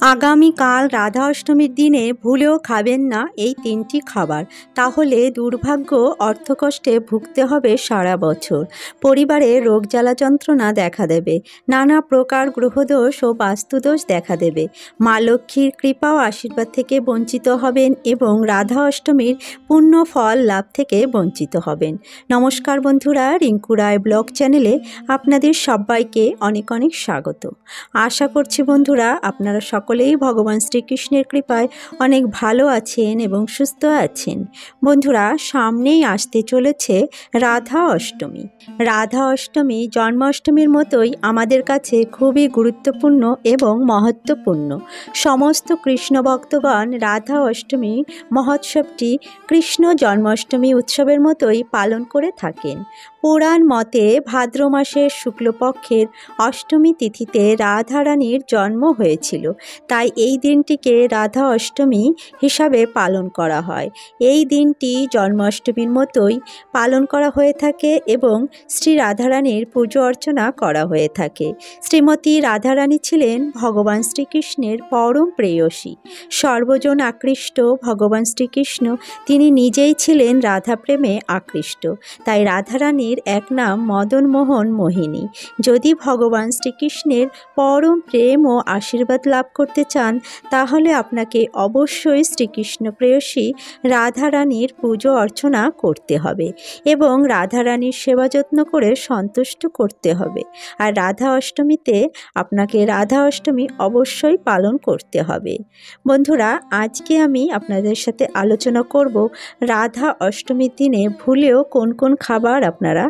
আগামীকাল রাধা অষ্টমীর দিনে ভুলেও খাবেন না এই তিনটি খাবার, তাহলে দুর্ভাগ্য অর্থকষ্টে ভুগতে হবে সারা বছর। পরিবারে রোগ জ্বালা যন্ত্রণা দেখা দেবে, নানা প্রকার গ্রহদোষ ও বাস্তুদোষ দেখা দেবে, মা লক্ষ্মীর কৃপা ও আশীর্বাদ থেকে বঞ্চিত হবেন এবং রাধা অষ্টমীর পূর্ণ ফল লাভ থেকে বঞ্চিত হবেন। নমস্কার বন্ধুরা, রিঙ্কু রায় ব্লগ চ্যানেলে আপনাদের সবাইকে অনেক অনেক স্বাগত। আশা করছি বন্ধুরা আপনারা সকলেই ভগবান শ্রীকৃষ্ণের কৃপায় অনেক ভালো আছেন এবং সুস্থ আছেন। বন্ধুরা, সামনেই আসতে চলেছে রাধা অষ্টমী। রাধা অষ্টমী জন্মাষ্টমীর মতোই আমাদের কাছে খুবই গুরুত্বপূর্ণ এবং মহত্বপূর্ণ। সমস্ত কৃষ্ণ ভক্তগণ রাধা অষ্টমী মহোৎসবটি কৃষ্ণ জন্মাষ্টমী উৎসবের মতোই পালন করে থাকেন। পুরাণ মতে ভাদ্র মাসের শুক্লপক্ষের অষ্টমী তিথিতে রাধারানীর জন্ম হয়েছিল, তাই এই দিনটিকে রাধা অষ্টমী হিসাবে পালন করা হয়। এই দিনটি জন্মাষ্টমীর মতোই পালন করা হয়ে থাকে এবং শ্রী রাধারানীর পুজো অর্চনা করা হয়ে থাকে। শ্রীমতী রাধারানী ছিলেন ভগবান শ্রীকৃষ্ণের পরম প্রেয়সী, সর্বজন আকৃষ্ট ভগবান শ্রীকৃষ্ণ তিনি নিজেই ছিলেন রাধা প্রেমে আকৃষ্ট, তাই রাধারানীর এক নাম মদনমোহন মোহিনী। যদি ভগবান শ্রীকৃষ্ণের পরম প্রেম ও আশীর্বাদ লাভ করতে চান তাহলে আপনাকে অবশ্যই শ্রীকৃষ্ণ প্রেয়সী রাধারানীর পুজো অর্চনা করতে হবে এবং রাধারানীর সেবা যত্ন করে সন্তুষ্ট করতে হবে। আর রাধা অষ্টমীতে আপনাকে রাধা অষ্টমী অবশ্যই পালন করতে হবে। বন্ধুরা, আজকে আমি আপনাদের সাথে আলোচনা করব রাধা অষ্টমীর দিনে ভুলেও কোন কোন খাবার আপনারা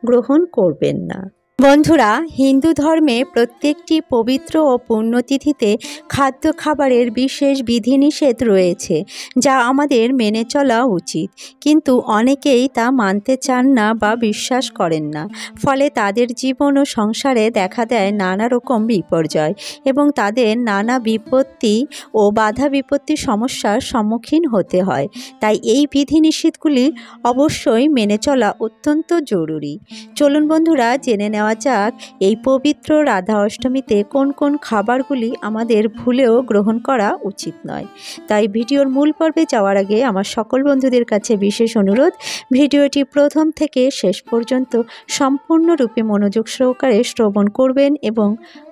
গ্রহণ করবেন না। বন্ধুরা, হিন্দু ধর্মে প্রত্যেকটি পবিত্র ও পুণ্যতিথিতে খাদ্য খাবারের বিশেষ বিধিনিষেধ রয়েছে, যা আমাদের মেনে চলা উচিত, কিন্তু অনেকেই তা মানতে চান না বা বিশ্বাস করেন না। ফলে তাদের জীবন ও সংসারে দেখা দেয় নানা রকম বিপর্যয় এবং তাদের নানা বিপত্তি ও বাধা বিপত্তি সমস্যার সম্মুখীন হতে হয়। তাই এই বিধিনিষেধগুলি অবশ্যই মেনে চলা অত্যন্ত জরুরি। চলুন বন্ধুরা, জেনে নেওয়া যাক এই পবিত্র রাধা অষ্টমীতে কোন কোন খাবারগুলি আমাদের ভুলেও গ্রহণ করা উচিত নয়। তাই ভিডিওর মূল পর্বে যাওয়ার আগে আমার সকল বন্ধুদের কাছে বিশেষ অনুরোধ, ভিডিওটি প্রথম থেকে শেষ পর্যন্ত সম্পূর্ণরূপে মনোযোগ সহকারে শ্রবণ করবেন এবং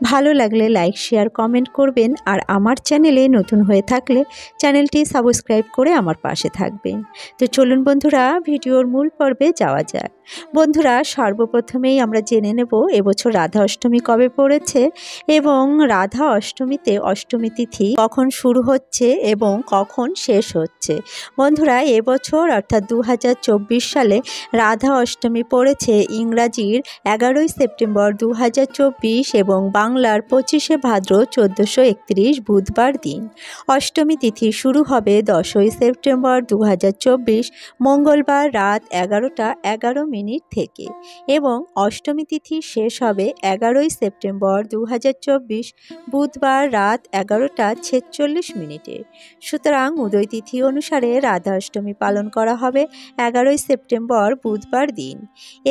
ভালো লাগলে লাইক শেয়ার কমেন্ট করবেন। আর আমার চ্যানেলে নতুন হয়ে থাকলে চ্যানেলটি সাবস্ক্রাইব করে আমার পাশে থাকবেন। তো চলুন বন্ধুরা, ভিডিওর মূল পর্বে যাওয়া যাক। বন্ধুরা, সর্বপ্রথমেই আমরা জেনে নেব এবছর রাধা অষ্টমী কবে পড়েছে এবং রাধা অষ্টমীতে অষ্টমী তিথি কখন শুরু হচ্ছে এবং কখন শেষ হচ্ছে। বন্ধুরা, এবছর অর্থাৎ 2024 সালে রাধা অষ্টমী পড়েছে ইংরাজির 11ই সেপ্টেম্বর 2024 এবং বাংলার 25শে ভাদ্র 1431 বুধবার দিন। অষ্টমী তিথি শুরু হবে 10ই সেপ্টেম্বর 2024 মঙ্গলবার রাত 11টা 11 মিনিট থেকে এবং অষ্টমী তিথি শেষ হবে 11ই সেপ্টেম্বর 2024 বুধবার রাত 11টা 46 মিনিটে। সুতরাং উদয় তিথি অনুসারে রাধা অষ্টমী পালন করা হবে 11ই সেপ্টেম্বর বুধবার দিন।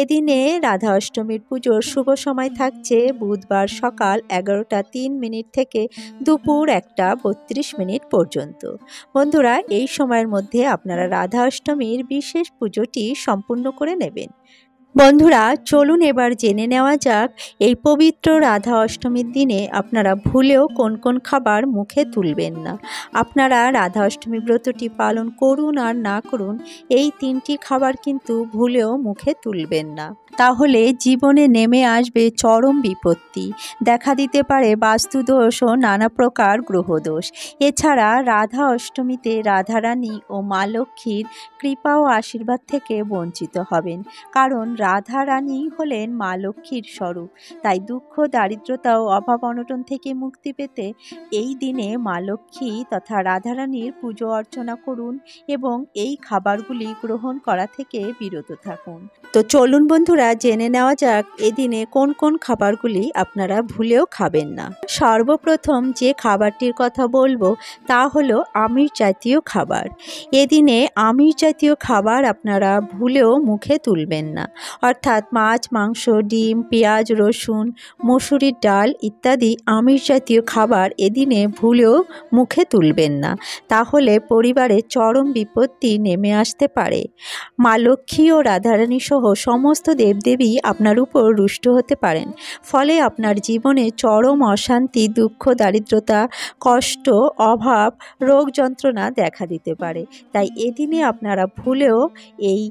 এদিনে রাধা অষ্টমীর পুজোর শুভ সময় থাকছে বুধবার সকাল 11টা 3 মিনিট থেকে দুপুর 1টা 32 মিনিট পর্যন্ত। বন্ধুরা, এই সময়ের মধ্যে আপনারা রাধা অষ্টমীর বিশেষ পুজোটি সম্পূর্ণ করে নেবেন। বন্ধুরা, চলুন এবার জেনে নেওয়া যাক এই পবিত্র রাধা অষ্টমীর দিনে আপনারা ভুলেও কোন কোন খাবার মুখে তুলবেন না। আপনারা রাধা অষ্টমী ব্রতটি পালন করুন আর না করুন, এই তিনটি খাবার কিন্তু ভুলেও মুখে তুলবেন না, তাহলে জীবনে নেমে আসবে চরম বিপত্তি, দেখা দিতে পারে বাস্তুদোষ ও নানা প্রকার গ্রহদোষ। এছাড়া রাধা অষ্টমীতে রাধারানী ও মা লক্ষ্মীর কৃপা ও আশীর্বাদ থেকে বঞ্চিত হবেন, কারণ রাধারানী হলেন মা লক্ষ্মীর স্বরূপ। তাই দুঃখ দারিদ্রতা ও অভাব অনটন থেকে মুক্তি পেতে এই দিনে মা লক্ষ্মী তথা রাধারানীর পুজো অর্চনা করুন এবং এই খাবারগুলি গ্রহণ করা থেকে বিরত থাকুন। তো চলুন বন্ধুরা, বন্ধুরা জেনে নেওয়া যাক এদিনে কোন কোন খাবারগুলি আপনারা ভুলেও খাবেন না। সর্বপ্রথম যে খাবারটির কথা বলবো তা হলো আমিষ জাতীয় খাবার। এদিনে আমিষ জাতীয় খাবার আপনারা ভুলেও মুখে তুলবেন না, অর্থাৎ মাছ, মাংস, ডিম, পেঁয়াজ, রসুন, মসুরির ডাল ইত্যাদি আমিষ জাতীয় খাবার এদিনে ভুলেও মুখে তুলবেন না, তাহলে পরিবারে চরম বিপত্তি নেমে আসতে পারে। মা লক্ষ্মী ও রাধারানী সহ সমস্ত দেবদেবী আপনার উপর রুষ্ট হতে পারেন, ফলে আপনার জীবনে চরম অশান্তি, দুঃখ, দারিদ্রতা, কষ্ট, অভাব, রোগ যন্ত্রণা দেখা দিতে পারে। তাই এদিনে আপনারা ভুলেও এই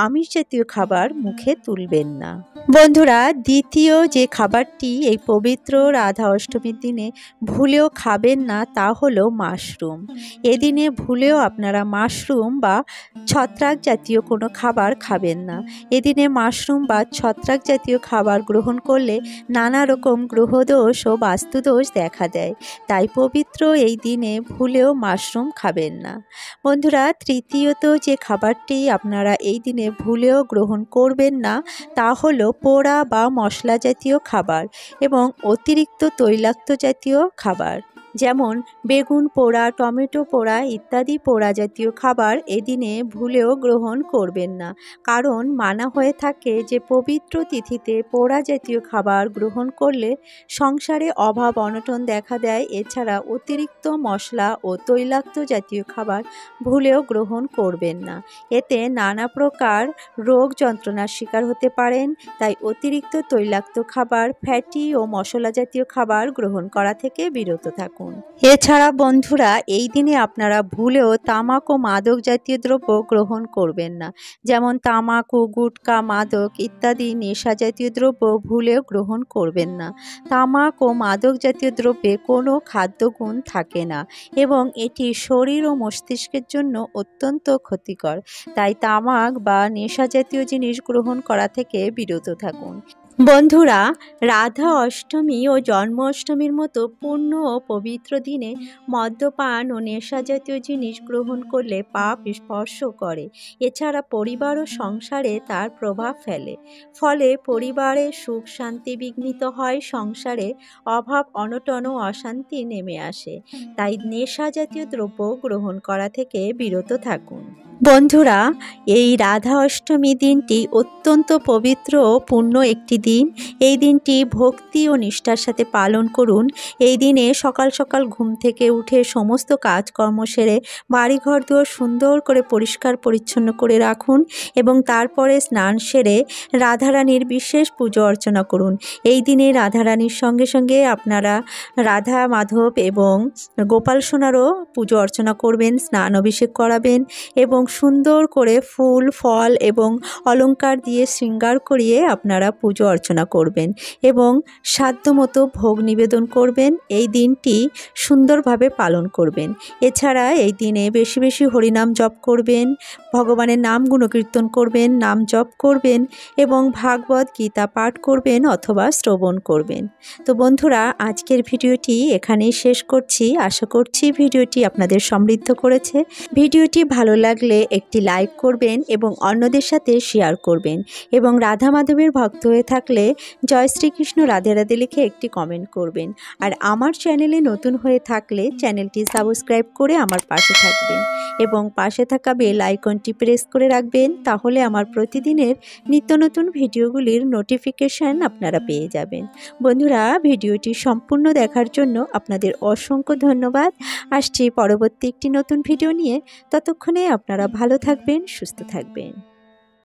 আমিষ জাতীয় খাবার মুখে তুলবেন না। বন্ধুরা দ্বিতীয় যে খাবারটি এই পবিত্র রাধা অষ্টমীর দিনে ভুলেও খাবেন না তা হলো মাশরুম। এদিনে ভুলেও আপনারা মাশরুম বা ছত্রাক জাতীয় কোনো খাবার খাবেন না। এদিনে মাশরুম বা ছত্রাক জাতীয় খাবার গ্রহণ করলে নানা রকম গ্রহদোষ ও বাস্তুদোষ দেখা দেয়, তাই পবিত্র এই দিনে ভুলেও মাশরুম খাবেন না। বন্ধুরা তৃতীয়ত যে খাবারটি আপনারা এই দিনে ভুলেও গ্রহণ করবেন না তা হলো পোড়া বা মশলা জাতীয় খাবার এবং অতিরিক্ত তৈলাক্ত জাতীয় খাবার, যেমন বেগুন পোড়া, টমেটো পোড়া ইত্যাদি পোড়া জাতীয় খাবার এদিনে ভুলেও গ্রহণ করবেন না। কারণ মানা হয়ে থাকে যে পবিত্র তিথিতে পোড়া জাতীয় খাবার গ্রহণ করলে সংসারে অভাব অনটন দেখা দেয়। এছাড়া অতিরিক্ত মশলা ও তৈলাক্ত জাতীয় খাবার ভুলেও গ্রহণ করবেন না, এতে নানা প্রকার রোগ যন্ত্রণার শিকার হতে পারেন। তাই অতিরিক্ত তৈলাক্ত খাবার, ফ্যাটি ও মশলা জাতীয় খাবার গ্রহণ করা থেকে বিরত থাকুন। এছাড়া বন্ধুরা এই দিনে আপনারা ভুলেও তামাক ও মাদক জাতীয় দ্রব্য গ্রহণ করবেন না, যেমন তামাকু, গুটকা, মাদক ইত্যাদি নেশা জাতীয় দ্রব্য ভুলেও গ্রহণ করবেন না। তামাক ও মাদক জাতীয় দ্রব্যে কোনো খাদ্যগুণ থাকে না এবং এটি শরীর ও মস্তিষ্কের জন্য অত্যন্ত ক্ষতিকর। তাই তামাক বা নেশা জাতীয় জিনিস গ্রহণ করা থেকে বিরত থাকুন। বন্ধুরা রাধা অষ্টমী ও জন্ম অষ্টমীর মতো পূর্ণ ও পবিত্র দিনে মদ্যপান ও নেশা জাতীয় জিনিস গ্রহণ করলে পাপ স্পর্শ করে। এছাড়া পরিবার ও সংসারে তার প্রভাব ফেলে, ফলে পরিবারে সুখ শান্তি বিঘ্নিত হয়, সংসারে অভাব অনটন ও অশান্তি নেমে আসে। তাই নেশা জাতীয় দ্রব্য গ্রহণ করা থেকে বিরত থাকুন। বন্ধুরা এই রাধা অষ্টমী দিনটি অত্যন্ত পবিত্র ও পূর্ণ একটি দিন। এই দিনটি ভক্তি ও নিষ্ঠার সাথে পালন করুন। এই দিনে সকাল সকাল ঘুম থেকে উঠে সমস্ত কাজকর্ম সেরে বাড়িঘর দুয়ার সুন্দর করে পরিষ্কার পরিচ্ছন্ন করে রাখুন এবং তারপরে স্নান সেরে রাধারানীর বিশেষ পুজো অর্চনা করুন। এই দিনে রাধারানীর সঙ্গে সঙ্গে আপনারা রাধা মাধব এবং গোপাল সোনারও পুজো অর্চনা করবেন, স্নান অভিষেক করাবেন এবং সুন্দর করে ফুল, ফল এবং অলংকার দিয়ে শৃঙ্গার করিয়ে আপনারা পুজো অর্চনা করবেন এবং সাধ্যমতো ভোগ নিবেদন করবেন। এই দিনটি সুন্দরভাবে পালন করবেন। এছাড়া এই দিনে বেশি বেশি হরিনাম জপ করবেন, ভগবানের নাম গুণকীর্তন করবেন, নাম জপ করবেন এবং ভাগবত গীতা পাঠ করবেন অথবা শ্রবণ করবেন। তো বন্ধুরা আজকের ভিডিওটি এখানেই শেষ করছি। আশা করছি ভিডিওটি আপনাদের সমৃদ্ধ করেছে। ভিডিওটি ভালো লাগলে একটি লাইক করবেন এবং অন্যদের সাথে শেয়ার করবেন এবং রাধা মাধবের ভক্ত হয়ে থাকলে জয় শ্রীকৃষ্ণ রাধে রাধে লিখে একটি কমেন্ট করবেন। আর আমার চ্যানেলে নতুন হয়ে থাকলে চ্যানেলটি সাবস্ক্রাইব করে আমার পাশে থাকবেন এবং পাশে থাকা বেল আইকনটি প্রেস করে রাখবেন, তাহলে আমার প্রতিদিনের নিত্য নতুন ভিডিওগুলির নোটিফিকেশান আপনারা পেয়ে যাবেন। বন্ধুরা ভিডিওটি সম্পূর্ণ দেখার জন্য আপনাদের অসংখ্য ধন্যবাদ। আসছি পরবর্তী একটি নতুন ভিডিও নিয়ে। ততক্ষণে আপনারা ভালো থাকবেন, সুস্থ থাকবেন।